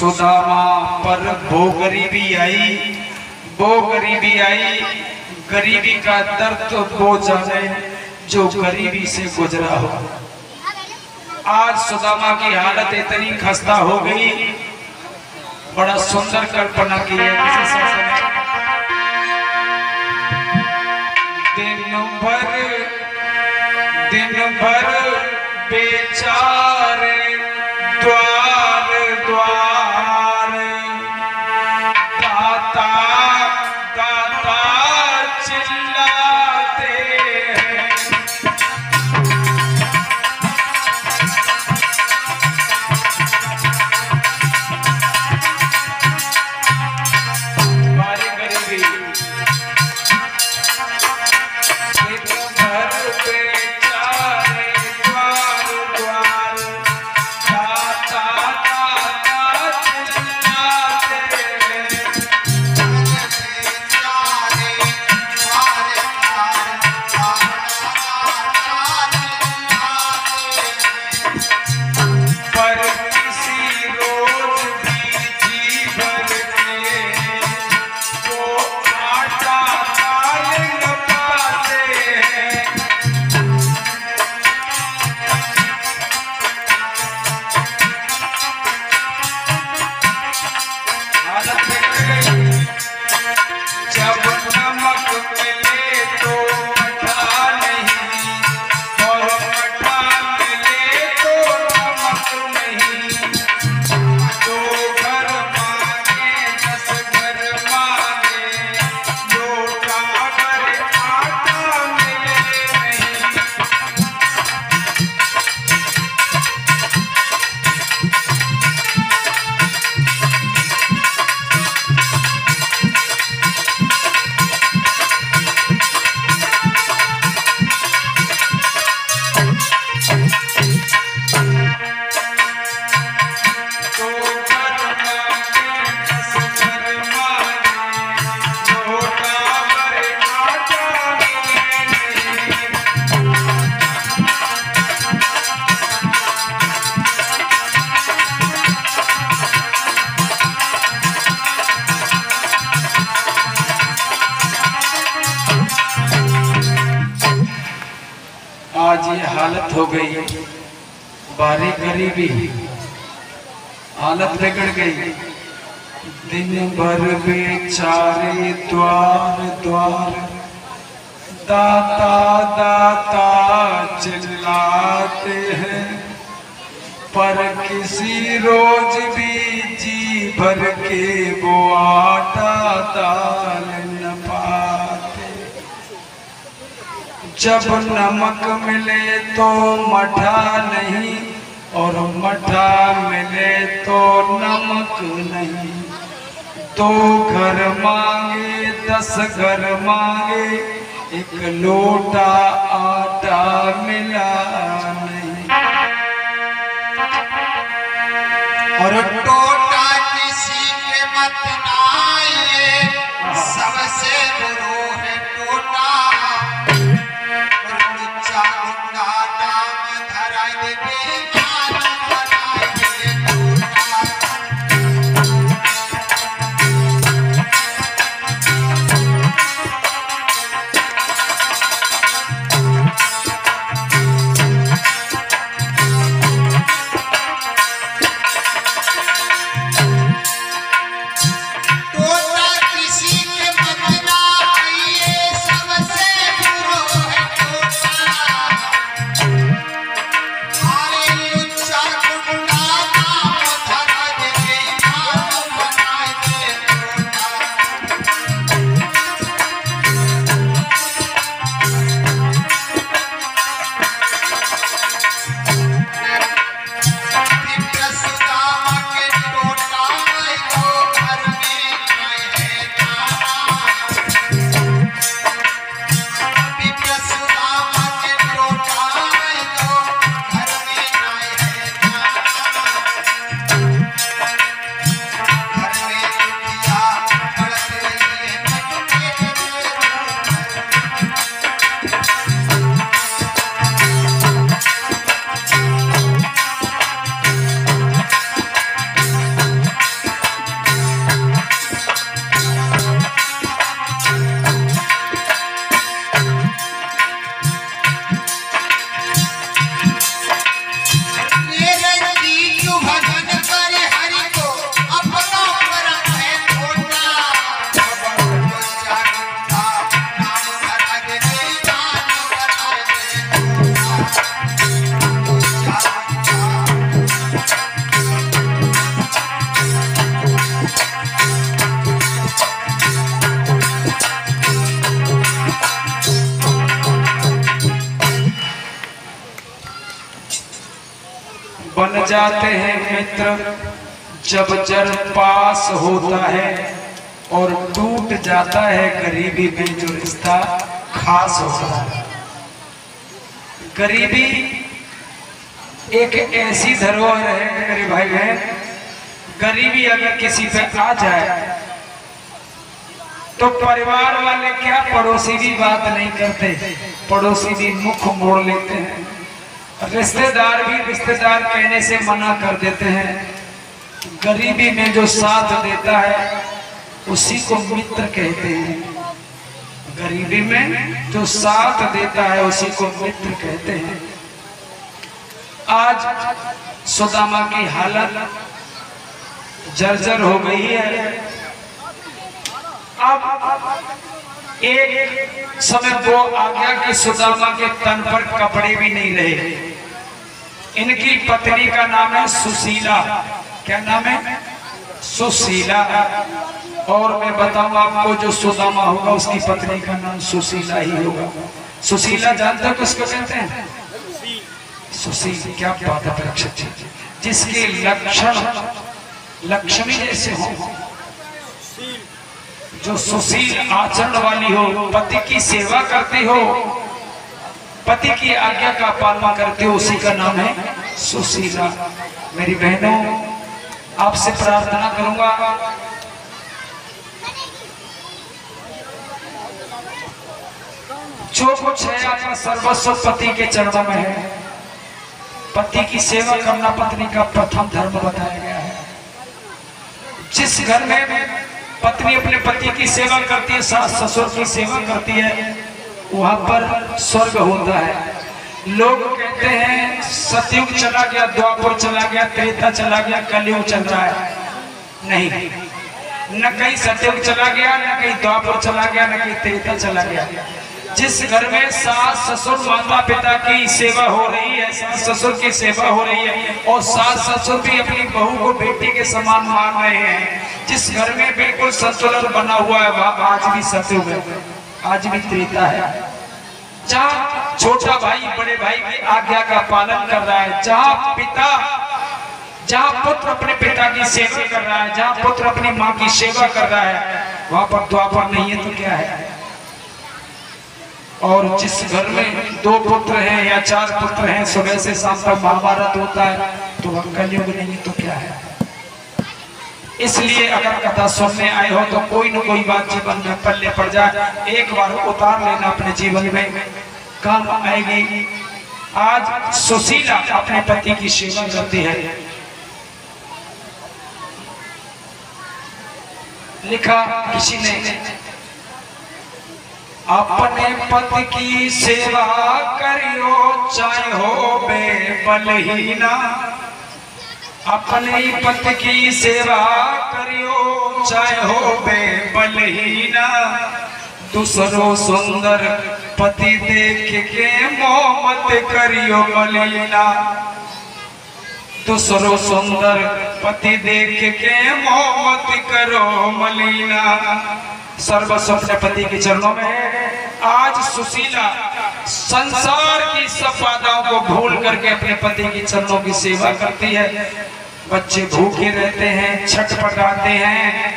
सुदामा पर वो गरीबी आई, वो गरीबी आई। गरीबी का दर्द तो वो जाने जो गरीबी से गुजरा हो। आज सुदामा की हालत इतनी खस्ता हो गई, बड़ा सुंदर कल्पना की है किसी शासन ने। दिन भर बेचारे द्वार द्वार, दाता दाता चिल्लाते हैं। हमारी गरीबी आज ये हालत हो गई, बारी गरीबी हालत बिगड़ गई। दिन भर बेचारे द्वार द्वार, दाता दाता चिल्लाते हैं, पर किसी रोज भी जी भर के वो आटा दाल न पाते। जब नमक मिले तो मठा नहीं, और मठा मिले तो नमक नहीं। 2 घर मांगे 10 घर मांगे, एक लोटा आटा मिला नहीं। और टोटा किसी के मत आए, सबसे गुरु है टोटा। नाम धरा टोटा किसी के मत ना आई, जाते हैं मित्र जब जर पास होता है, और टूट जाता है गरीबी में जो रिश्ता खास होता है। गरीबी एक ऐसी धरोहर है मेरे भाई बहन, गरीबी अगर किसी पे आ जाए तो परिवार वाले क्या, पड़ोसी भी बात नहीं करते, पड़ोसी भी मुख मोड़ लेते हैं, रिश्तेदार भी रिश्तेदार कहने से मना कर देते हैं। गरीबी में जो साथ देता है उसी को मित्र कहते हैं। गरीबी में जो साथ देता है उसी को मित्र कहते हैं। आज सुदामा की हालत जर्जर हो गई है। अब एक समय वो आ गया कि सुदामा के तन पर कपड़े भी नहीं रहे। इनकी पत्नी का नाम है सुशीला। क्या नाम है? सुशीला। और मैं बताऊं आपको, जो सुदामा होगा उसकी पत्नी का नाम सुशीला ही होगा। सुशीला जानते हो किसको कहते हैं? सुशील। क्या बात है परीक्षित जी, जिसके लक्षण लक्ष्मी जैसे हो, जो सुशील आचरण वाली हो, पति की सेवा करती हो, पति की आज्ञा का पालन करते हो, उसी का नाम है सुशीला। मेरी बहनों, आपसे प्रार्थना करूंगा, जो कुछ है आपका सर्वस्व पति के चरणों में है। पति की सेवा करना पत्नी का प्रथम धर्म बताया गया है। जिस घर में पत्नी अपने पति की सेवा करती है, सास ससुर की सेवा करती है, वहां पर स्वर्ग होता है। लोग कहते हैं सतयुग चला गया, द्वापर चला गया, त्रेता चला गया, कलयुग चल रहा है। नहीं, न कहीं सतयुग चला गया, न कहीं द्वापर चला गया, न कहीं त्रेता चला गया। जिस घर में सास ससुर माता पिता की सेवा हो रही है, सास ससुर की सेवा हो रही है, और सास ससुर भी अपनी बहू को बेटी के समान मान रहे हैं, जिस घर में बिल्कुल संतुलन बना हुआ है, वहां आज भी सतयुग है, आज भी त्रेता है। जहाँ छोटा भाई बड़े भाई की आज्ञा का पालन कर रहा है, जहाँ पुत्र अपने पिता की सेवा कर रहा है, जहाँ पुत्र अपनी माँ की सेवा कर रहा है, वहां पर द्वापर नहीं है तो क्या है। और जिस घर में 2 पुत्र हैं या 4 पुत्र हैं, सुबह से शाम तक महाभारत होता है, तो वह कलयुग नहीं तो क्या है। इसलिए अगर कथा सुनने आए हो तो कोई न कोई बात जीवन में पल्ले पड़ जाए, एक बार उतार लेना अपने जीवन में, काम आएगी। आज सुशीला अपने पति की सेवा करती है। लिखा किसी ने, अपने पति की सेवा करियो चाहे हो बेबलहीना, अपने पति की सेवा करियो चाहे हो बेबलहीना, दूसरो सुंदर पति देख के मोह मत करियो मलिना, दूसरो सुंदर पति देख के मोह मत करो मलिना। सर्वस्व अपने पति के चरणों में है। आज सुशीला संसार की सब बाधाओं को भूल करके अपने पति के चरणों की सेवा करती है। बच्चे भूखे रहते हैं, छटपटाते हैं,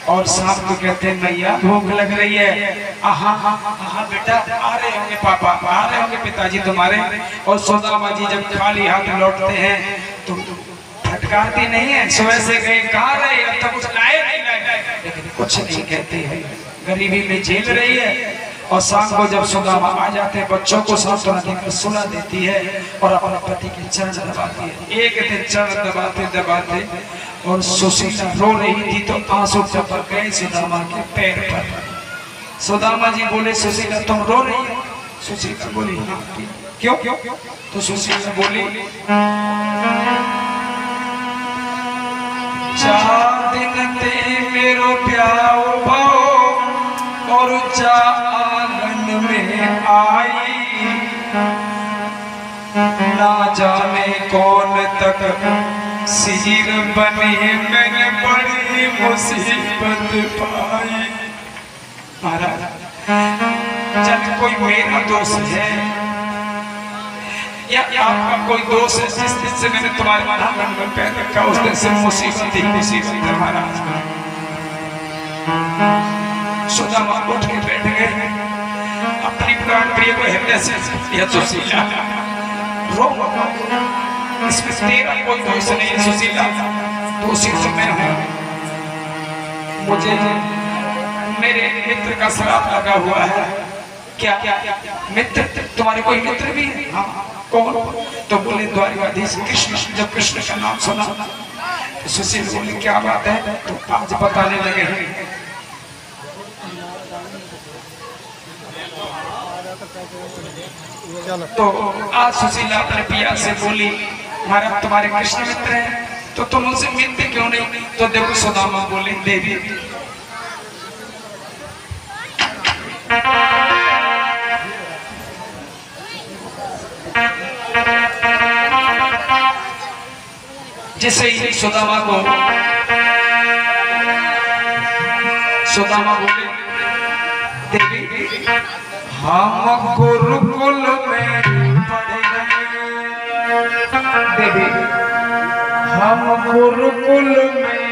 और शाम को कहते हैं मैया भूख लग रही है। आहा आहा बेटा, आ रहे होंगे पापा, आ रहे होंगे पिताजी तुम्हारे। और सुदामा जी जब खाली हाथ लौटते हैं तो फटकारती नहीं है, सुबह से गए कहाँ रहे, अब तक कुछ लाए नहीं लाए, लेकिन कुछ नहीं कहती है, गरीबी में झेल रही है। और शाम को जब सुदामा आ जाते हैं, बच्चों को सांत्वना देकर सुला देती है और अपने पति के चरण दबाती है। एक दिन चरण दबाते दबाते और सुशीला रो रही थी तो आंसू टपक गए सुदामा के पैर पर। सुदामा जी बोले सुशीला तुम रो रही हो? सुशीला बोली हाँ। क्यों? तो सुशीला बोली 4 दिन ते मेरो प्याओ भाओ और जा आंगन में आई, ना जाने कौन तक सिर बने मैंने बड़ी मुसीबत पाई। महाराज जब कोई मेरा दोस्त है, या आपका कोई दोस्त है जिस दिन से मैंने तुम्हारे आंगन में पैर रखा उस दिन से मुसीबत ही मुसीबत है महाराज। सुदामा उठ के बैठ गए, अपनी प्राण प्रिय को हृदय से यह सुशीला रो इसमें तेरा कोई दोष नहीं है सुशीला, दोषी तो मैं हूँ। मुझे मेरे मित्र का श्राप लगा हुआ है। क्या मित्र तुम्हारे कोई मित्र भी है? हाँ। कौन? तो बोले द्वारिकाधीश कृष्ण। जब कृष्ण का नाम सुना तो सुशील बोले क्या बात है, तो आज बताने लगे हैं। तो आज सुशीला अपने पिया से बोली महाराज तुम्हारे कृष्ण मित्र हैं तो तुम उनसे मिलते क्यों नहीं? तो देखो सुदामा बोले देवी जिसे ही सुदामा बोले देवी हम गुरुकुल में पढ़े गए, देवी हम गुरुकुल में